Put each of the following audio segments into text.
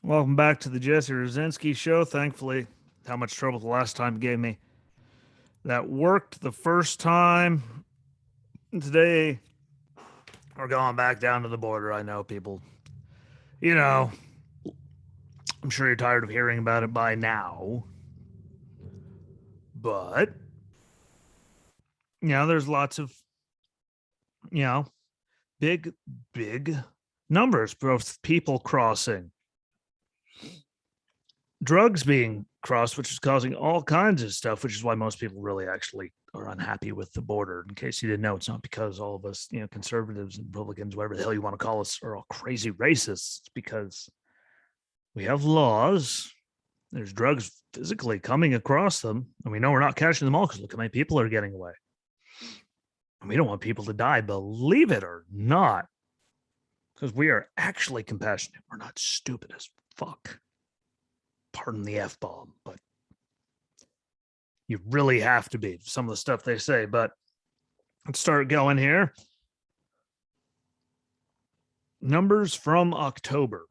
Welcome back to the Jesse Rucinski show. Thankfully, how much trouble the last time gave me. That worked the first time. Today, we're going back down to the border. I know people, you know, I'm sure you're tired of hearing about it by now. But, there's lots of, you know, big, big numbers of people crossing. Drugs being crossed, which is causing all kinds of stuff, which is why most people really actually are unhappy with the border. In case you didn't know, it's not because all of us, conservatives and Republicans, whatever the hell you want to call us, are all crazy racists. It's because we have laws. There's drugs physically coming across them, and we know we're not catching them all because look how many people are getting away. And we don't want people to die, believe it or not, because we are actually compassionate. We're not stupid as fuck. Pardon the F bomb, but you really have to be some of the stuff they say. But let's start going here. Numbers from October.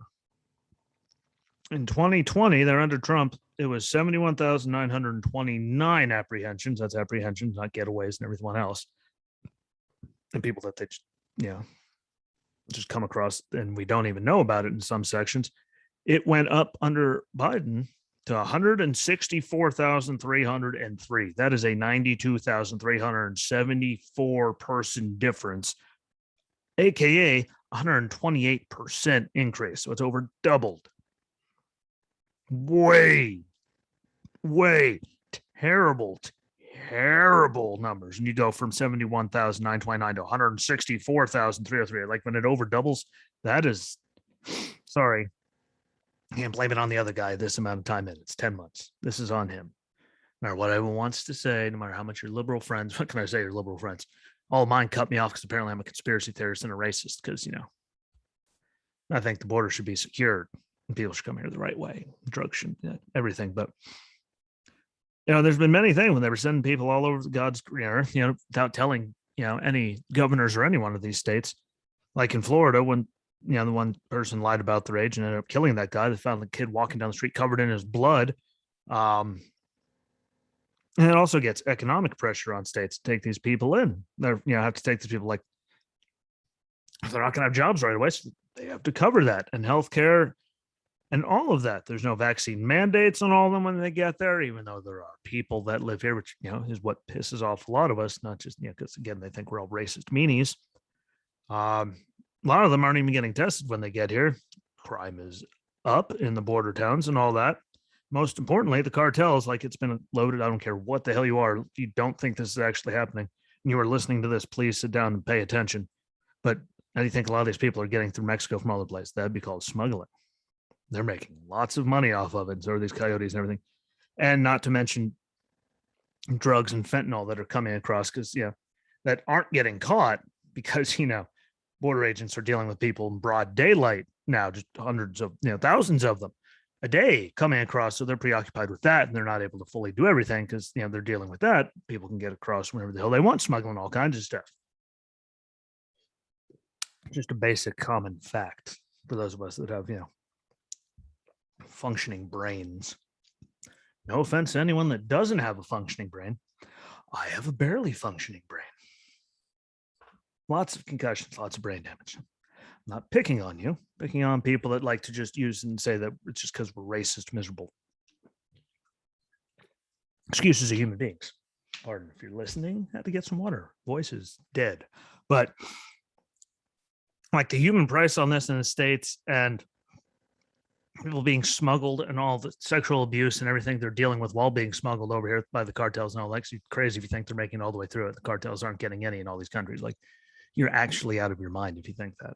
In 2020, they're under Trump. It was 71,929 apprehensions. That's apprehensions, not getaways and everything else. And people that they, just come across and we don't even know about it in some sections. It went up under Biden to 164,303. That is a 92,374 person difference, aka 128% increase. So it's over doubled. Way terrible numbers. And you go from 71,929 to 164,303. Like when it over doubles, that is, sorry, can't blame it on the other guy this amount of time in. It's 10 months. This is on him. No matter what everyone wants to say, no matter how much your liberal friends, what can I say, your liberal friends? All of mine cut me off because apparently I'm a conspiracy theorist and a racist because, I think the border should be secured and people should come here the right way. Drugs should, everything. But, there's been many things when they were sending people all over God's earth, without telling, any governors or any one of these states, like in Florida, when the one person lied about their age and ended up killing that guy. They found the kid walking down the street covered in his blood. And it also gets economic pressure on states to take these people in. They're, have to take these people, like, if they're not going to have jobs right away, so they have to cover that and healthcare and all of that. There's no vaccine mandates on all of them when they get there, even though there are people that live here, which, is what pisses off a lot of us, not just, because again, they think we're all racist meanies. A lot of them aren't even getting tested when they get here. Crime is up in the border towns and all that. Most importantly, the cartels, like it's been loaded. I don't care what the hell you are. If you don't think this is actually happening and you are listening to this, please sit down and pay attention. But how do you think a lot of these people are getting through Mexico from other places? That'd be called smuggling. They're making lots of money off of it. So are these coyotes and everything. And not to mention drugs and fentanyl that are coming across because, that aren't getting caught because, border agents are dealing with people in broad daylight now, just hundreds of, thousands of them a day coming across. So they're preoccupied with that and they're not able to fully do everything because, they're dealing with that. People can get across whenever the hell they want, smuggling all kinds of stuff. Just a basic common fact for those of us that have, functioning brains. No offense to anyone that doesn't have a functioning brain. I have a barely functioning brain. Lots of concussions, lots of brain damage. I'm not picking on you, picking on people that like to just use and say that it's just because we're racist, miserable. Excuses of human beings. Pardon if you're listening, had to get some water. Voice is dead. But like the human price on this in the States and people being smuggled and all the sexual abuse and everything they're dealing with while being smuggled over here by the cartels and all that. It's crazy if you think they're making it all the way through it. The cartels aren't getting any in all these countries. Like, you're actually out of your mind if you think that.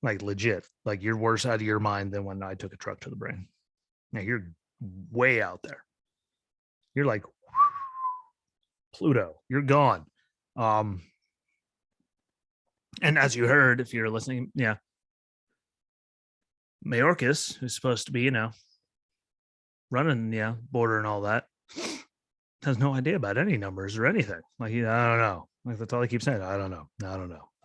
Like, legit. Like, you're worse out of your mind than when I took a truck to the brain. Now, you're way out there. You're like Pluto. You're gone. And as you heard, if you're listening, Mayorkas, who's supposed to be, running, border and all that, has no idea about any numbers or anything. Like, I don't know. Like, that's all he keeps saying. I don't know.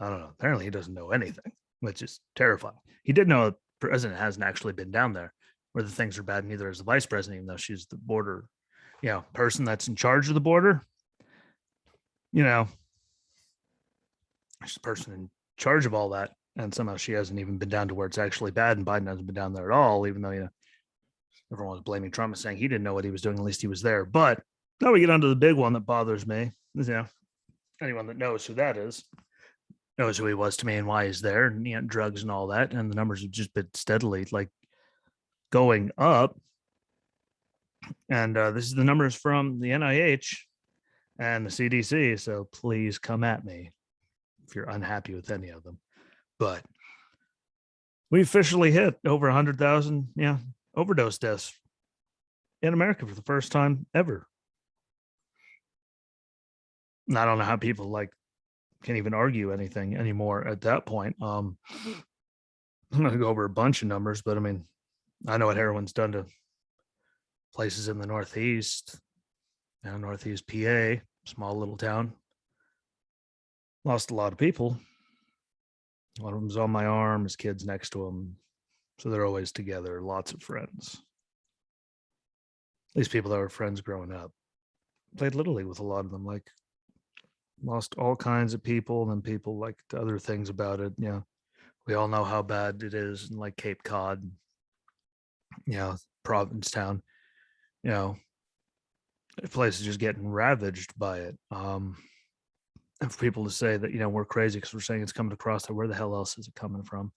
Apparently he doesn't know anything, which is terrifying. He did know president hasn't actually been down there where the things are bad. Neither is the vice president, even though she's the border, person that's in charge of the border. She's the person in charge of all that. And somehow she hasn't even been down to where it's actually bad. And Biden hasn't been down there at all, even though, everyone was blaming Trump and saying he didn't know what he was doing. At least he was there. But now we get onto the big one that bothers me. Anyone that knows who that is knows who he was to me and why he's there, and drugs and all that. And the numbers have just been steadily going up. And this is the numbers from the NIH and the CDC. So please come at me if you're unhappy with any of them. But we officially hit over 100,000 overdose deaths in America for the first time ever. And I don't know how people can even argue anything anymore at that point. I'm going to go over a bunch of numbers, but I mean, I know what heroin's done to places in the Northeast, Northeast PA, small little town. Lost a lot of people. One of them's on my arm, his kid's next to him. So they're always together, lots of friends. At least people that were friends growing up. Played Little League with a lot of them, lost all kinds of people, and then people liked other things about it. We all know how bad it is in Cape Cod, Provincetown, the place is just getting ravaged by it. And for people to say that, we're crazy because we're saying it's coming across there, where the hell else is it coming from?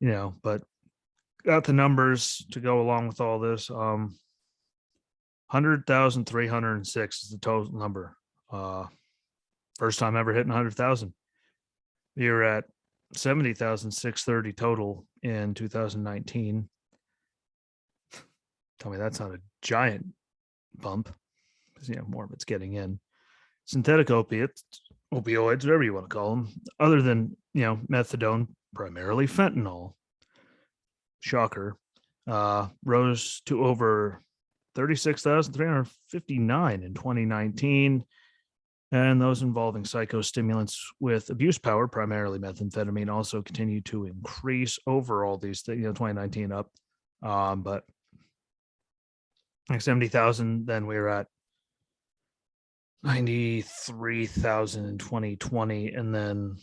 But got the numbers to go along with all this. 100,306 is the total number. First time ever hitting 100,000. You're at 70,630 total in 2019. Tell me that's not a giant bump, because more of it's getting in. Synthetic opioids, whatever you want to call them, other than methadone, primarily fentanyl. Shocker. Rose to over 36,359 in 2019. And those involving psychostimulants with abuse power, primarily methamphetamine, also continue to increase over all these things, 2019 up. But 70,000, then we were at 93,000 in 2020, and then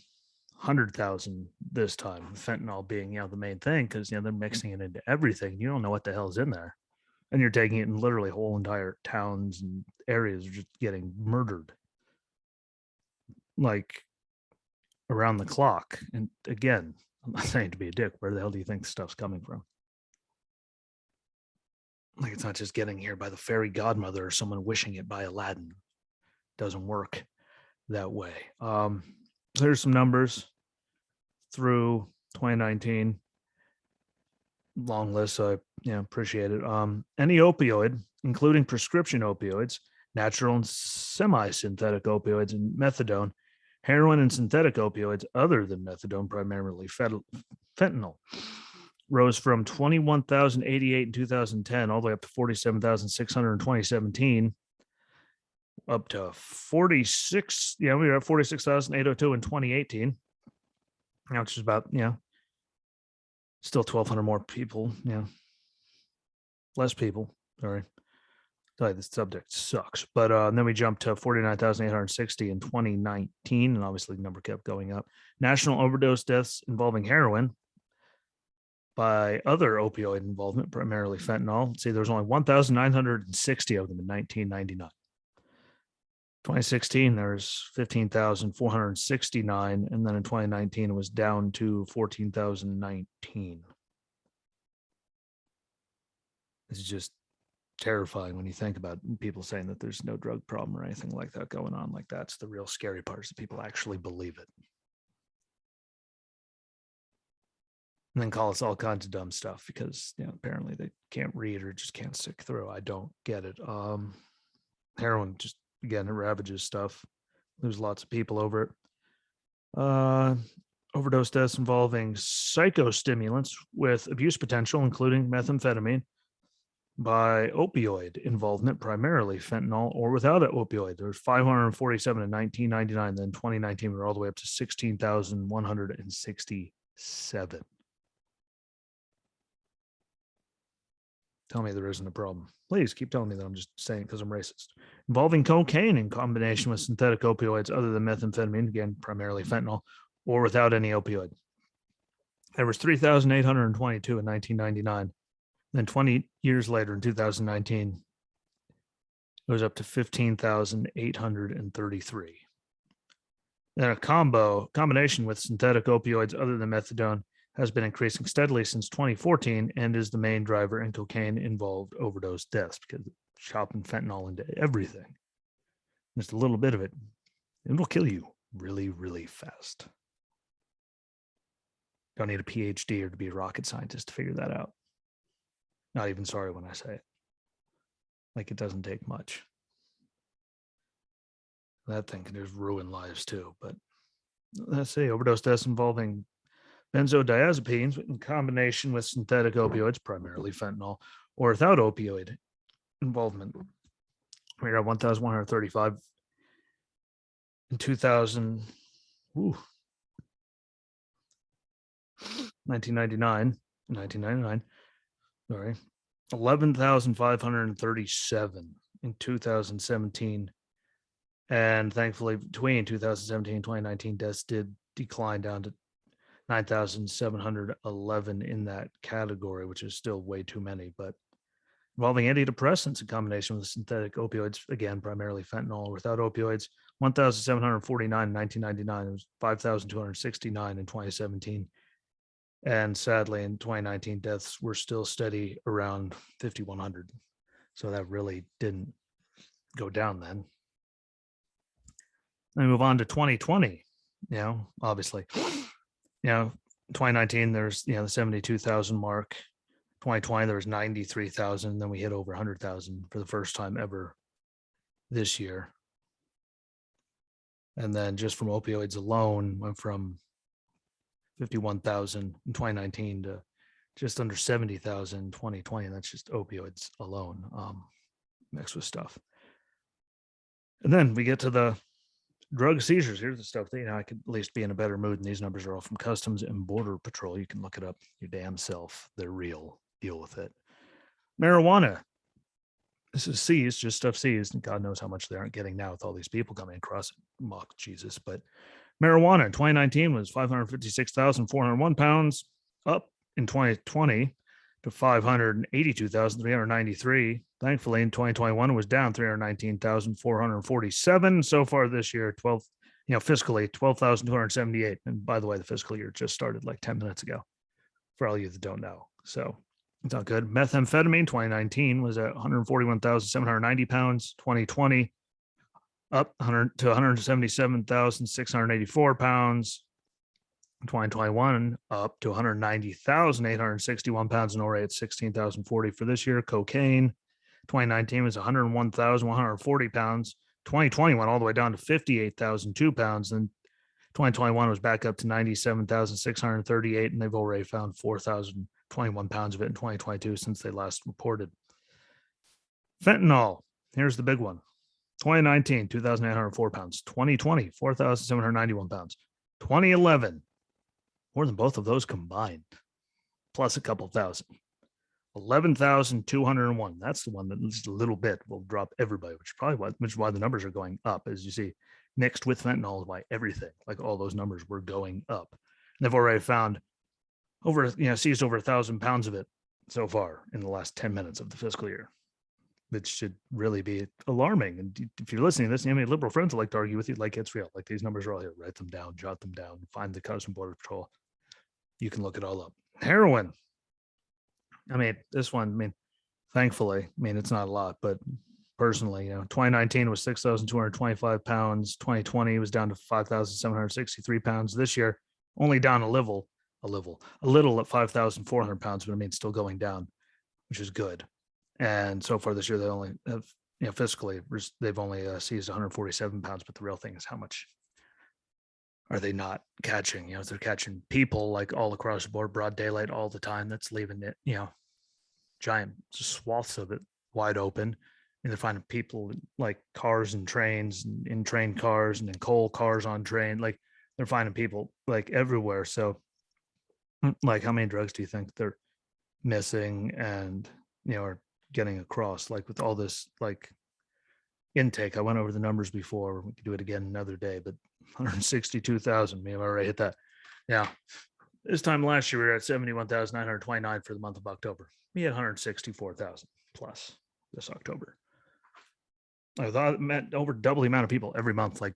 100,000 this time. Fentanyl being, the main thing, because they're mixing it into everything. You don't know what the hell's in there, and you're taking it in literally whole entire towns and areas are just getting murdered, around the clock. And again, I'm not saying to be a dick. Where the hell do you think the stuff's coming from? It's not just getting here by the fairy godmother or someone wishing it by Aladdin. Doesn't work that way. There's some numbers through 2019. Long list, so I appreciate it. Any opioid, including prescription opioids, natural and semi-synthetic opioids, and methadone, heroin, and synthetic opioids other than methadone, primarily fentanyl, rose from 21,088 in 2010 all the way up to 47,600 in 2017. Up to 46. We were at 46,802 in 2018. Now it's just about, still 1,200 more people. Less people. Sorry. Tell you, this subject sucks. But then we jumped to 49,860 in 2019. And obviously the number kept going up. National overdose deaths involving heroin by other opioid involvement, primarily fentanyl. Let's see, there was only 1,960 of them in 1999. 2016, there's 15,469. And then in 2019, it was down to 14,019. It's just terrifying when you think about people saying that there's no drug problem or anything like that going on. That's the real scary part, is that people actually believe it. And then call us all kinds of dumb stuff because, apparently they can't read or just can't stick through. I don't get it. Heroin just, again, it ravages stuff. Lose lots of people over it. Overdose deaths involving psychostimulants with abuse potential, including methamphetamine, by opioid involvement, primarily fentanyl, or without an opioid. There's 547 in 1999. Then 2019, we're all the way up to 16,167. tell me there isn't a problem. Please keep telling me that I'm just saying because I'm racist. Involving cocaine in combination with synthetic opioids other than methamphetamine, again, primarily fentanyl, or without any opioid. There was 3,822 in 1999. Then 20 years later, in 2019, it was up to 15,833. Then a combination with synthetic opioids other than methadone has been increasing steadily since 2014 and is the main driver in cocaine-involved overdose deaths because it's chopping fentanyl into everything. Just a little bit of it, it'll kill you really, really fast. Don't need a PhD or to be a rocket scientist to figure that out. Not even sorry when I say it. Like, it doesn't take much. That thing can just ruin lives too. But let's say overdose deaths involving benzodiazepines in combination with synthetic opioids, primarily fentanyl, or without opioid involvement. We're at 1,135 in 2000. 1999. Sorry, 11,537 in 2017. And thankfully, between 2017 and 2019, deaths did decline down to 9,711 in that category, which is still way too many. But involving antidepressants in combination with synthetic opioids, again, primarily fentanyl, without opioids, 1,749 in 1999. It was 5,269 in 2017. And sadly, in 2019, deaths were still steady around 5,100. So that really didn't go down then. Let me move on to 2020. Obviously, 2019, there's, the 72,000 mark. 2020, there was 93,000. Then we hit over 100,000 for the first time ever this year. And then just from opioids alone, went from 51,000 in 2019 to just under 70,000 in 2020. And that's just opioids alone, mixed with stuff. And then we get to the drug seizures. Here's the stuff that, I could at least be in a better mood. And these numbers are all from Customs and Border Patrol. You can look it up your damn self. They're real. Deal with it. Marijuana. This is seized, just stuff seized. And God knows how much they aren't getting now with all these people coming across it. Mock Jesus. But marijuana in 2019 was 556,401 pounds, up in 2020 to 582,393. Thankfully, in 2021, it was down 319,447. So far this year, fiscally 12,278. And by the way, the fiscal year just started like 10 minutes ago, for all you that don't know. So it's not good. Methamphetamine 2019 was at 141,790 pounds. 2020 up to 177,684 pounds. 2021 up to 190,861 pounds, and already at 16,040 for this year. Cocaine 2019 was 101,140 pounds. 2020 went all the way down to 58,002 pounds. And 2021 was back up to 97,638, and they've already found 4,021 pounds of it in 2022 since they last reported. Fentanyl, here's the big one. 2019, 2,804 pounds. 2020, 4,791 pounds. 2011, more than both of those combined, plus a couple thousand. 11,201. That's the one that just a little bit will drop everybody, which is why the numbers are going up. As you see, mixed with fentanyl is why everything, like all those numbers, were going up. And they've already found seized over 1,000 pounds of it so far in the last 10 minutes of the fiscal year, which should really be alarming. And if you're listening to this, liberal friends would like to argue with you like it's real, like these numbers are all here. Write them down, jot them down, find the Customs and Border Patrol. You can look it all up. Heroin. This one, thankfully, it's not a lot, but personally, 2019 was 6,225 pounds. 2020 was down to 5,763 pounds. This year, only down a little at 5,400 pounds, but still going down, which is good. And so far this year, they only have, fiscally, they've only seized 147 pounds. But the real thing is, how much are they not catching? They're catching people like all across the board, broad daylight all the time. That's leaving it, giant swaths of it wide open. And they're finding people like cars and trains, and in train cars, and in coal cars on train. Like, they're finding people like everywhere. So, like, how many drugs do you think they're missing and, or getting across, like with all this like intake. I went over the numbers before. We could do it again another day, but 162,000. Me, I've already hit that. Yeah. This time last year, we were at 71,929 for the month of October. We had 164,000 plus this October. I thought it meant over double the amount of people every month, like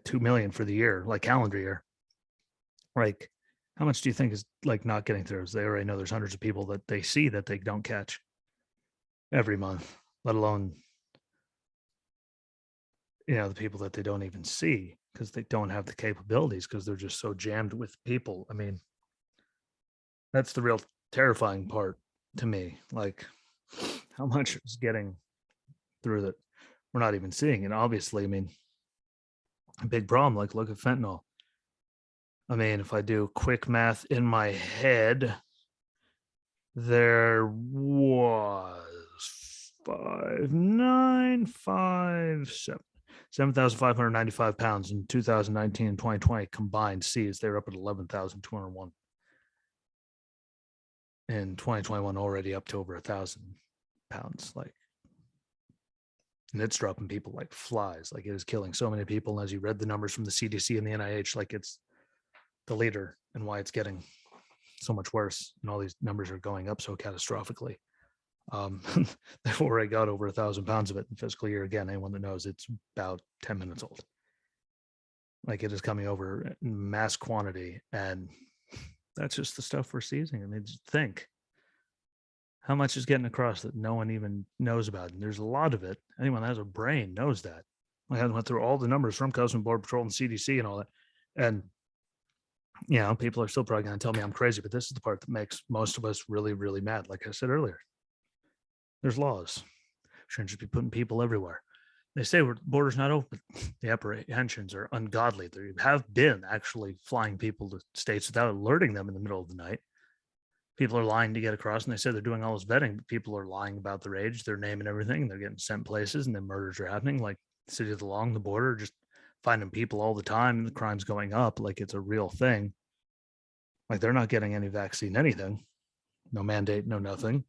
2 million for the year, like calendar year. Like, how much do you think is like not getting through? They already know there's hundreds of people that they see that they don't catch every month, let alone, the people that they don't even see because they don't have the capabilities because they're just so jammed with people. I mean, that's the real terrifying part to me. Like, how much is getting through that we're not even seeing? And obviously, I mean, a big problem. Like, look at fentanyl. I mean, if I do quick math in my head, there was 7,595 pounds in 2019 and 2020 combined C's. They're up at 11,201. In 2021, already up to over 1,000 pounds. Like, and it's dropping people like flies. Like, it is killing so many people. And as you read the numbers from the CDC and the NIH, like, it's the leader and why it's getting so much worse. And all these numbers are going up so catastrophically. They've already got over 1,000 pounds of it in fiscal year. Again, anyone that knows, it's about 10 minutes old. Like, it is coming over in mass quantity, and that's just the stuff we're seizing. I mean, just think how much is getting across that no one even knows about. And there's a lot of it. Anyone that has a brain knows that. I went through all the numbers from Customs Border Patrol and CDC and all that. And, people are still probably going to tell me I'm crazy, but this is the part that makes most of us really, really mad. Like I said earlier, there's laws. Shouldn't just be putting people everywhere. They say the border's not open. The apprehensions are ungodly. There have been actually flying people to states without alerting them in the middle of the night. People are lying to get across, and they say they're doing all this vetting, but people are lying about their age, their name, and everything. And they're getting sent places, and then murders are happening. Like, cities along the border, just finding people all the time, and the crime's going up. Like, it's a real thing. Like, they're not getting any vaccine, anything, no mandate, no nothing,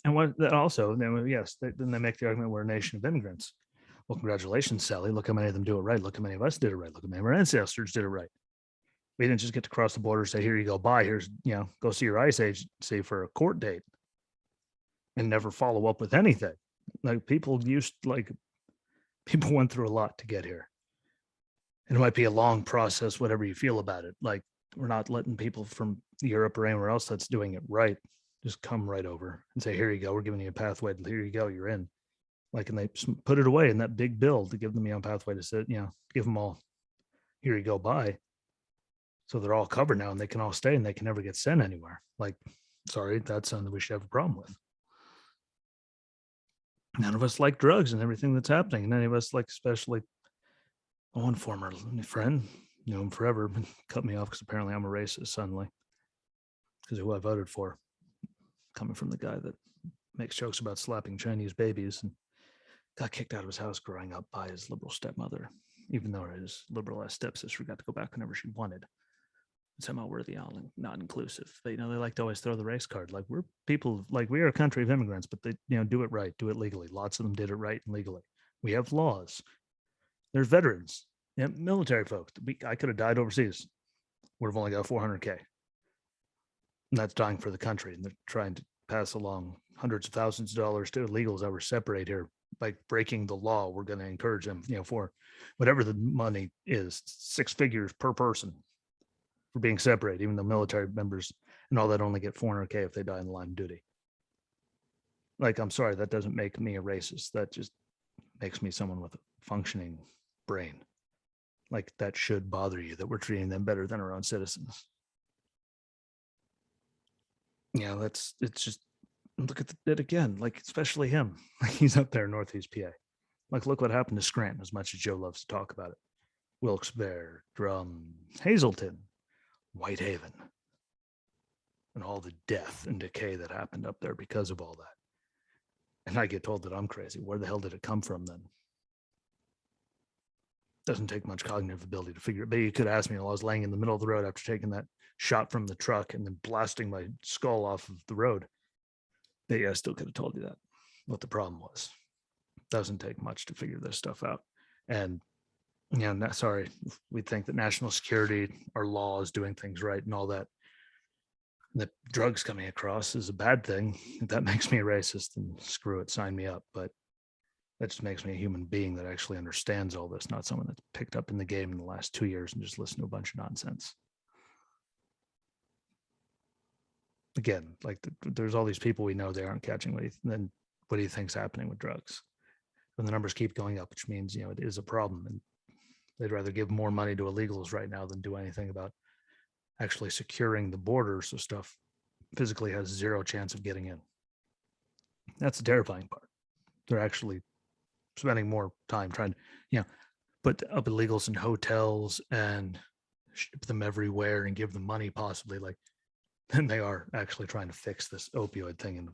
And what that also, yes, then they make the argument we're a nation of immigrants. Well, congratulations, Sally. Look how many of them do it right. Look how many of us did it right. Look how many of our ancestors did it right. We didn't just get to cross the border, say, here you go, bye. Here's, go see your ICE agency for a court date and never follow up with anything. Like, people went through a lot to get here. And it might be a long process, whatever you feel about it. Like, we're not letting people from Europe or anywhere else that's doing it right just come right over and say, here you go, we're giving you a pathway. Here you go, you're in. Like, and they put it away in that big bill to give them a pathway to sit, give them all, here you go, bye. So they're all covered now and they can all stay and they can never get sent anywhere. Like, sorry, that's something we should have a problem with. None of us like drugs and everything that's happening. And any of us, like, especially one former friend, knew him forever, cut me off because apparently I'm a racist suddenly because of who I voted for, coming from the guy that makes jokes about slapping Chinese babies and got kicked out of his house growing up by his liberal stepmother, even though his liberal ass stepsister got to go back whenever she wanted. And somehow we're the not inclusive. But, they like to always throw the race card. Like, we're people, like, we are a country of immigrants, but they, do it right, do it legally. Lots of them did it right and legally. We have laws. There's veterans, military folks. I could have died overseas. Would have only got 400K. And that's dying for the country. And they're trying to pass along hundreds of thousands of dollars to illegals that were separate here by breaking the law. We're going to encourage them, for whatever the money is, 6 figures per person for being separate, even though military members and all that only get 400K if they die in the line of duty. Like, I'm sorry, that doesn't make me a racist. That just makes me someone with a functioning brain. Like, that should bother you that we're treating them better than our own citizens. It's just, look at it again, like, especially him. Like, he's up there in Northeast PA. Like, look what happened to Scranton, as much as Joe loves to talk about it. Wilkes-Barre, Drum, Hazleton, Whitehaven, and all the death and decay that happened up there because of all that. And I get told that I'm crazy. Where the hell did it come from then? Doesn't take much cognitive ability to figure it. But you could ask me while I was laying in the middle of the road after taking that shot from the truck and then blasting my skull off of the road. But yeah, I still could have told you that what the problem was. Doesn't take much to figure this stuff out. And sorry, we think that national security, our laws, doing things right, and all that. That drugs coming across is a bad thing. If that makes me a racist, then screw it, sign me up. But that just makes me a human being that actually understands all this, not someone that's picked up in the game in the last 2 years and just listened to a bunch of nonsense. Again, like there's all these people we know they aren't catching. Then what do you think's happening with drugs? When the numbers keep going up, which means it is a problem, and they'd rather give more money to illegals right now than do anything about actually securing the border so stuff physically has zero chance of getting in. That's the terrifying part. They're actually spending more time trying to, put up illegals in hotels and ship them everywhere and give them money possibly, like, than they are actually trying to fix this opioid thing. And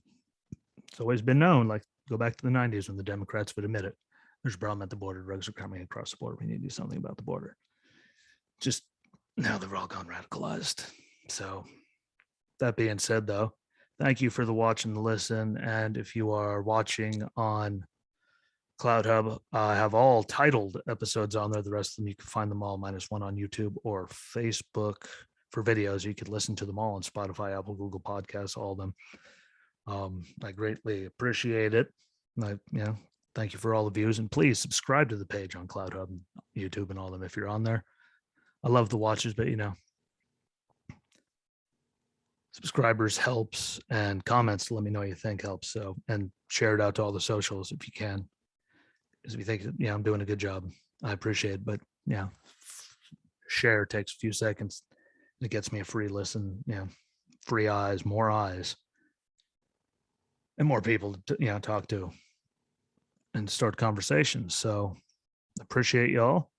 it's always been known, like, go back to the 90s when the Democrats would admit it. There's a problem at the border. Drugs are coming across the border. We need to do something about the border. Just now they've all gone radicalized. So that being said, though, thank you for the watch and the listen. And if you are watching on Cloud Hub, I have all titled episodes on there. The rest of them, you can find them all minus one on YouTube or Facebook for videos. You could listen to them all on Spotify, Apple, Google Podcasts, all of them. I greatly appreciate it. Thank you for all the views, and please subscribe to the page on Cloud Hub, YouTube, and all of them if you're on there. I love the watches, but subscribers helps, and comments to let me know what you think helps. So, and share it out to all the socials if you can. Because if you think, I'm doing a good job, I appreciate it. But share takes a few seconds. It gets me a free listen, free eyes, more eyes, and more people to, talk to and start conversations. So appreciate y'all.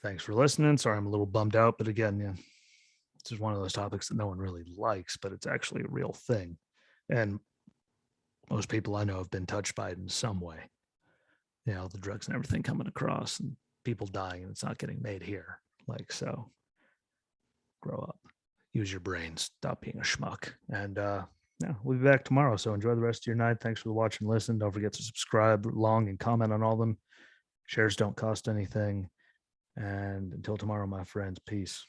Thanks for listening. Sorry, I'm a little bummed out, but again, this is one of those topics that no one really likes, but it's actually a real thing. And most people I know have been touched by it in some way. The drugs and everything coming across and people dying, and it's not getting made here. Like, so grow up, use your brains, stop being a schmuck. And we'll be back tomorrow. So enjoy the rest of your night. Thanks for watching and listen. Don't forget to subscribe long and comment on all of them. Shares don't cost anything. And until tomorrow, my friends, peace.